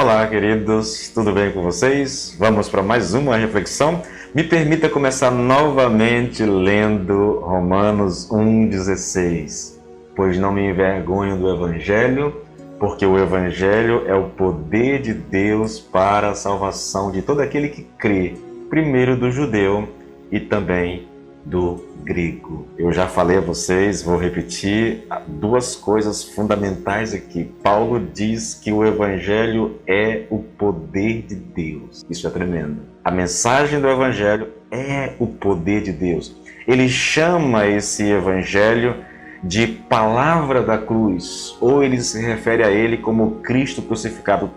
Olá, queridos, tudo bem com vocês? Vamos para mais uma reflexão. Me permita começar novamente lendo Romanos 1,16. Pois não me envergonho do Evangelho, porque o Evangelho é o poder de Deus para a salvação de todo aquele que crê, primeiro do judeu e também do grego. Eu já falei a vocês, vou repetir duas coisas fundamentais aqui. Paulo diz que o Evangelho é o poder de Deus. Isso é tremendo. A mensagem do Evangelho é o poder de Deus. Ele chama esse Evangelho de palavra da cruz, ou ele se refere a ele como Cristo crucificado.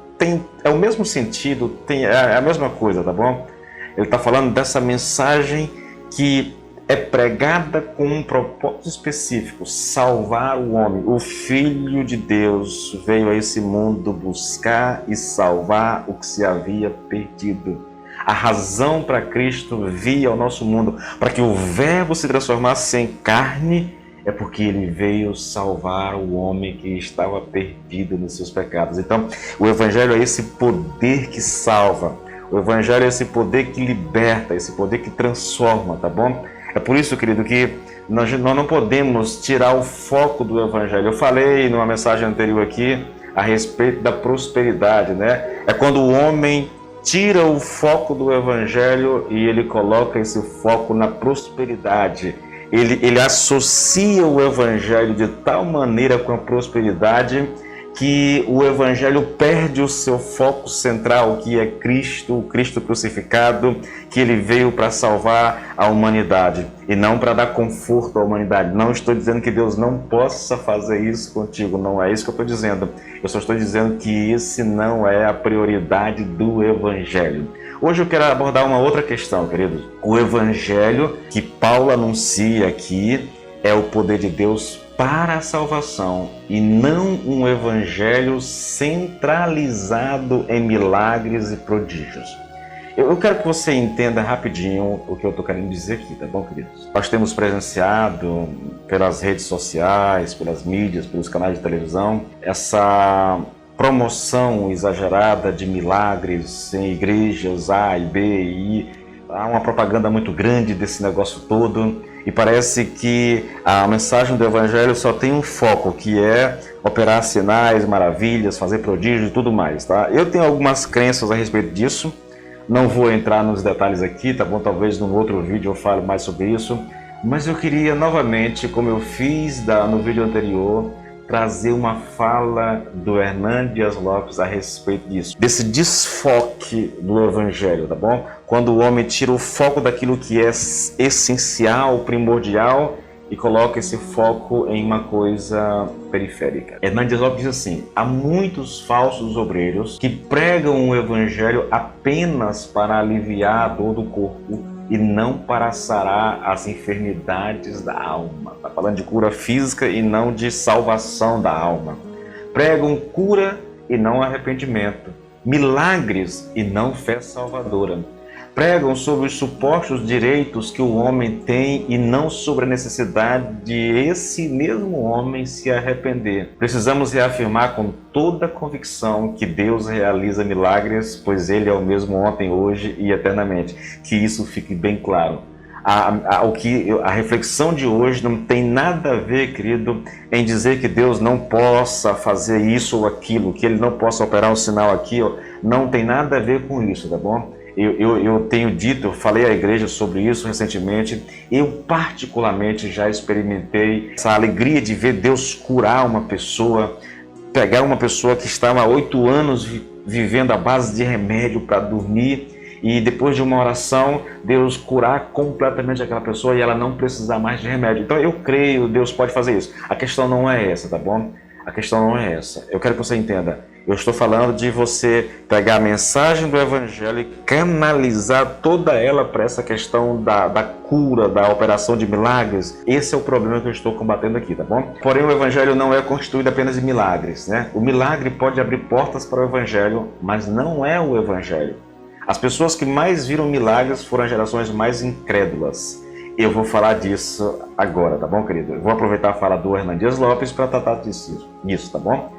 É o mesmo sentido, é a mesma coisa, tá bom? Ele está falando dessa mensagem que é pregada com um propósito específico: salvar o homem. O Filho de Deus veio a esse mundo buscar e salvar o que se havia perdido. A razão para Cristo vir ao nosso mundo, para que o Verbo se transformasse em carne, é porque ele veio salvar o homem que estava perdido nos seus pecados. Então, o Evangelho é esse poder que salva. O Evangelho é esse poder que liberta, esse poder que transforma, tá bom? É por isso, querido, que nós não podemos tirar o foco do Evangelho. Eu falei numa mensagem anterior aqui a respeito da prosperidade, né? É quando o homem tira o foco do Evangelho e ele coloca esse foco na prosperidade. Ele associa o Evangelho de tal maneira com a prosperidade que o Evangelho perde o seu foco central, que é Cristo, o Cristo crucificado, que ele veio para salvar a humanidade e não para dar conforto à humanidade. Não estou dizendo que Deus não possa fazer isso contigo, não é isso que eu estou dizendo. Eu só estou dizendo que esse não é a prioridade do Evangelho. Hoje eu quero abordar uma outra questão, queridos. O Evangelho que Paulo anuncia aqui é o poder de Deus para a salvação e não um Evangelho centralizado em milagres e prodígios. Eu quero que você entenda rapidinho o que eu estou querendo dizer aqui, tá bom, queridos? Nós temos presenciado pelas redes sociais, pelas mídias, pelos canais de televisão, essa promoção exagerada de milagres em igrejas A e B e I. Há uma propaganda muito grande desse negócio todo e parece que a mensagem do Evangelho só tem um foco, que é operar sinais, maravilhas, fazer prodígios e tudo mais, tá? Eu tenho algumas crenças a respeito disso, não vou entrar nos detalhes aqui, tá bom? Talvez num outro vídeo eu fale mais sobre isso, mas eu queria novamente, como eu fiz no vídeo anterior, trazer uma fala do Hernán Dias Lopes a respeito disso, desse desfoque do Evangelho, tá bom? Quando o homem tira o foco daquilo que é essencial, primordial, e coloca esse foco em uma coisa periférica. Hernán Dias Lopes diz assim: há muitos falsos obreiros que pregam o Evangelho apenas para aliviar a dor do corpo e não para sarar as enfermidades da alma. Está falando de cura física e não de salvação da alma. Pregam cura e não arrependimento, milagres e não fé salvadora. Pregam sobre os supostos direitos que o homem tem e não sobre a necessidade de esse mesmo homem se arrepender. Precisamos reafirmar com toda a convicção que Deus realiza milagres, pois Ele é o mesmo ontem, hoje e eternamente. Que isso fique bem claro. A reflexão de hoje não tem nada a ver, querido, em dizer que Deus não possa fazer isso ou aquilo, que Ele não possa operar um sinal aqui. Não tem nada a ver com isso, tá bom? Eu tenho dito, eu falei à igreja sobre isso recentemente, eu particularmente já experimentei essa alegria de ver Deus curar uma pessoa, pegar uma pessoa que estava há 8 anos vivendo à base de remédio para dormir e depois de uma oração, Deus curar completamente aquela pessoa e ela não precisar mais de remédio. Então eu creio, Deus pode fazer isso. A questão não é essa, tá bom? A questão não é essa. Eu quero que você entenda. Eu estou falando de você pegar a mensagem do Evangelho e canalizar toda ela para essa questão da cura, da operação de milagres. Esse é o problema que eu estou combatendo aqui, tá bom? Porém, o Evangelho não é constituído apenas de milagres, né? O milagre pode abrir portas para o Evangelho, mas não é o Evangelho. As pessoas que mais viram milagres foram as gerações mais incrédulas. Eu vou falar disso agora, tá bom, querido? Eu vou aproveitar a fala do Hernán Dias Lopes para tratar disso, tá bom?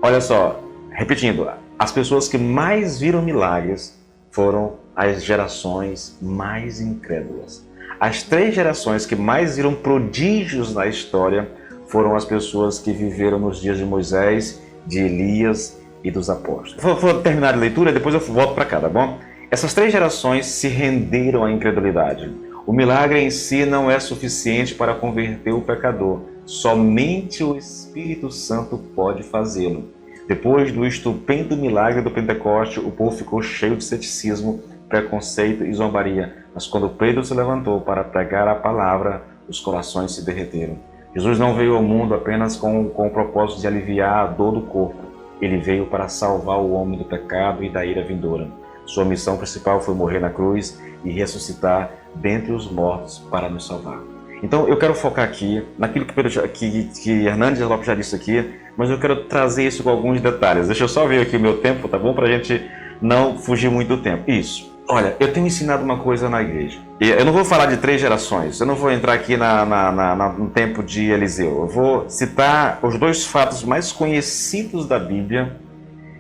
Olha só, repetindo, as pessoas que mais viram milagres foram as gerações mais incrédulas. As 3 gerações que mais viram prodígios na história foram as pessoas que viveram nos dias de Moisés, de Elias e dos apóstolos. Vou terminar a leitura, depois eu volto para cá, tá bom? Essas 3 gerações se renderam à incredulidade. O milagre em si não é suficiente para converter o pecador. Somente o Espírito Santo pode fazê-lo. Depois do estupendo milagre do Pentecoste, o povo ficou cheio de ceticismo, preconceito e zombaria. Mas quando Pedro se levantou para pregar a palavra, os corações se derreteram. Jesus não veio ao mundo apenas com o propósito de aliviar a dor do corpo. Ele veio para salvar o homem do pecado e da ira vindoura. Sua missão principal foi morrer na cruz e ressuscitar dentre os mortos para nos salvar. Então eu quero focar aqui naquilo que Hernandes Lopes já disse aqui, mas eu quero trazer isso com alguns detalhes. Deixa eu só ver aqui o meu tempo, tá bom? Para a gente não fugir muito do tempo. Isso. Olha, eu tenho ensinado uma coisa na igreja. Eu não vou falar de 3 gerações, eu não vou entrar aqui no tempo de Eliseu. Eu vou citar os 2 fatos mais conhecidos da Bíblia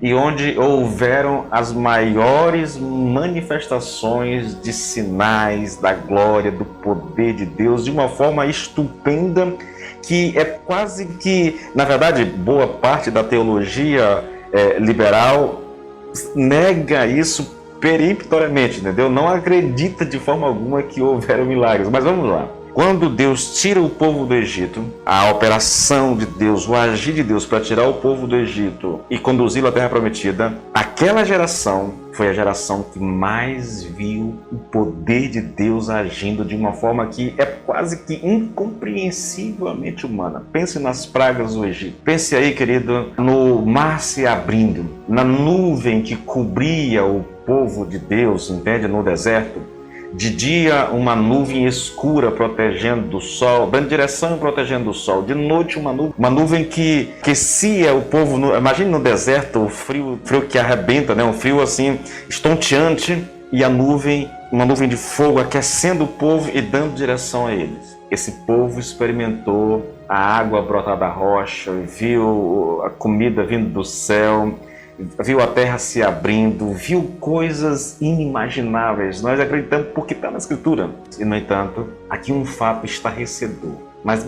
e onde houveram as maiores manifestações de sinais da glória, do poder de Deus, de uma forma estupenda, que é quase que, na verdade, boa parte da teologia liberal nega isso peremptoriamente, entendeu? Não acredita de forma alguma que houveram milagres. Mas vamos lá. Quando Deus tira o povo do Egito, a operação de Deus, o agir de Deus para tirar o povo do Egito e conduzi-lo à Terra Prometida, aquela geração foi a geração que mais viu o poder de Deus agindo de uma forma que é quase que incompreensivelmente humana. Pense nas pragas do Egito. Pense aí, querido, no mar se abrindo, na nuvem que cobria o povo de Deus, entende? No deserto. De dia, uma nuvem escura protegendo do sol, dando direção e protegendo do sol. De noite, uma nuvem que aquecia o povo. Imagine no deserto, o frio que arrebenta, né? Um frio assim, estonteante, e uma nuvem de fogo aquecendo o povo e dando direção a eles. Esse povo experimentou a água brotar da rocha, viu a comida vindo do céu, viu a terra se abrindo, viu coisas inimagináveis. Nós acreditamos porque está na Escritura. E, no entanto, aqui um fato estarrecedor, mas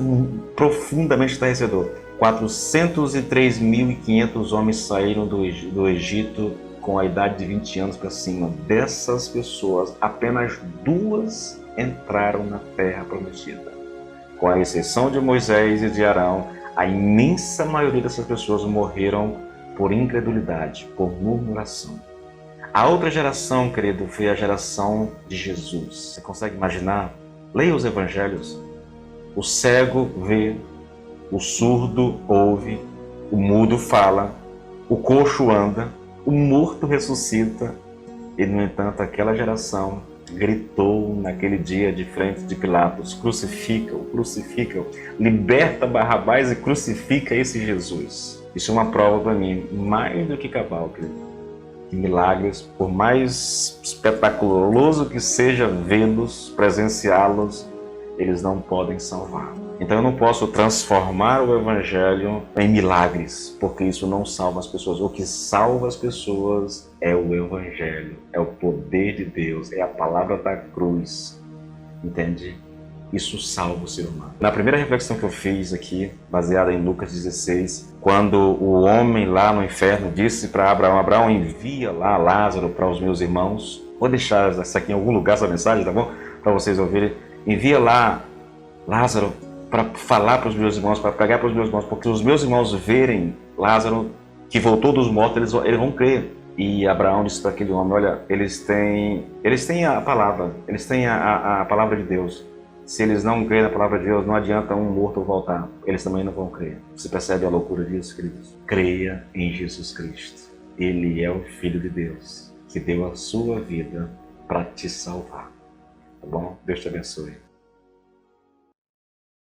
profundamente estarrecedor. 403.500 homens saíram do Egito com a idade de 20 anos para cima. Dessas pessoas, apenas 2 entraram na terra prometida. Com a exceção de Moisés e de Arão, a imensa maioria dessas pessoas morreram por incredulidade, por murmuração. A outra geração, querido, foi a geração de Jesus. Você consegue imaginar? Leia os evangelhos. O cego vê, o surdo ouve, o mudo fala, o coxo anda, o morto ressuscita. E, no entanto, aquela geração gritou naquele dia de frente de Pilatos: crucifica-o, crucifica-o, liberta Barrabás e crucifica esse Jesus. Isso é uma prova para mim, mais do que cabal, querido, que milagres, por mais espetaculoso que seja vê-los, presenciá-los, eles não podem salvar. Então eu não posso transformar o Evangelho em milagres, porque isso não salva as pessoas. O que salva as pessoas é o Evangelho, é o poder de Deus, é a palavra da cruz, entende? Isso salva o ser humano. Na primeira reflexão que eu fiz aqui, baseada em Lucas 16, quando o homem lá no inferno disse para Abraão: Abraão, envia lá Lázaro para os meus irmãos. Vou deixar essa aqui em algum lugar, essa mensagem, tá bom? Para vocês ouvirem. Envia lá Lázaro para falar para os meus irmãos, para pregar para os meus irmãos, porque os meus irmãos verem Lázaro que voltou dos mortos, eles vão crer. E Abraão disse para aquele homem: olha, eles têm a palavra, eles têm a palavra de Deus. Se eles não crerem na palavra de Deus, não adianta um morto voltar. Eles também não vão crer. Você percebe a loucura disso, queridos? Creia em Jesus Cristo. Ele é o Filho de Deus, que deu a sua vida para te salvar. Tá bom? Deus te abençoe.